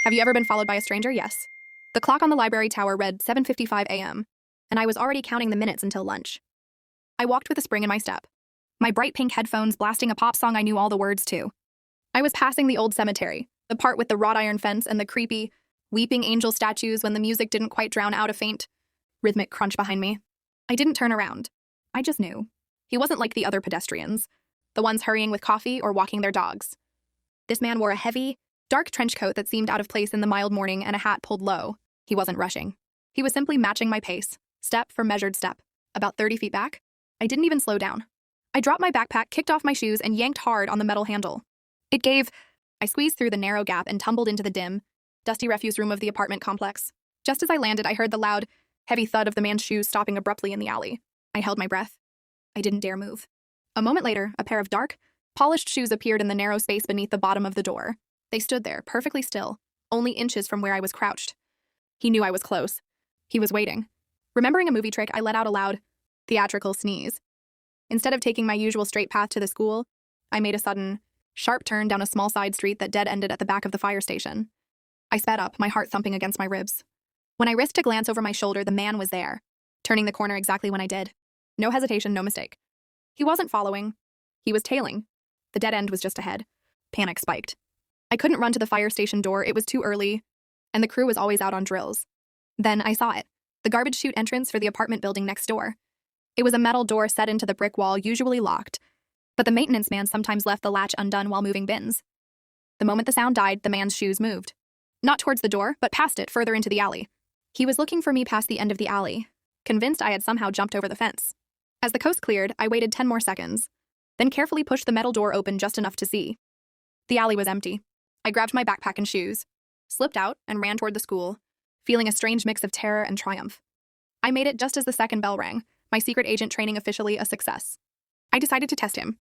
Have you ever been followed by a stranger? Yes. The clock on the library tower read 7:55 a.m., and I was already counting the minutes until lunch. I walked with a spring in my step, my bright pink headphones blasting a pop song I knew all the words to. I was passing the old cemetery, the part with the wrought iron fence and the creepy, weeping angel statues when the music didn't quite drown out a faint, rhythmic crunch behind me. I didn't turn around. I just knew. He wasn't like the other pedestrians, the ones hurrying with coffee or walking their dogs. This man wore a heavy, dark trench coat that seemed out of place in the mild morning and a hat pulled low. He wasn't rushing. He was simply matching my pace, step for measured step. About 30 feet back, I didn't even slow down. I dropped my backpack, kicked off my shoes, and yanked hard on the metal handle. It gave. I squeezed through the narrow gap and tumbled into the dim, dusty refuse room of the apartment complex. Just as I landed, I heard the loud, heavy thud of the man's shoes stopping abruptly in the alley. I held my breath. I didn't dare move. A moment later, a pair of dark, polished shoes appeared in the narrow space beneath the bottom of the door. They stood there, perfectly still, only inches from where I was crouched. He knew I was close. He was waiting. Remembering a movie trick, I let out a loud, theatrical sneeze. Instead of taking my usual straight path to the school, I made a sudden, sharp turn down a small side street that dead-ended at the back of the fire station. I sped up, my heart thumping against my ribs. When I risked a glance over my shoulder, the man was there, turning the corner exactly when I did. No hesitation, no mistake. He wasn't following. He was tailing. The dead end was just ahead. Panic spiked. I couldn't run to the fire station door, it was too early, and the crew was always out on drills. Then I saw it, the garbage chute entrance for the apartment building next door. It was a metal door set into the brick wall, usually locked, but the maintenance man sometimes left the latch undone while moving bins. The moment the sound died, the man's shoes moved. Not towards the door, but past it, further into the alley. He was looking for me past the end of the alley, convinced I had somehow jumped over the fence. As the coast cleared, I waited 10 more seconds, then carefully pushed the metal door open just enough to see. The alley was empty. I grabbed my backpack and shoes, slipped out, and ran toward the school, feeling a strange mix of terror and triumph. I made it just as the second bell rang, my secret agent training officially a success. I decided to test him.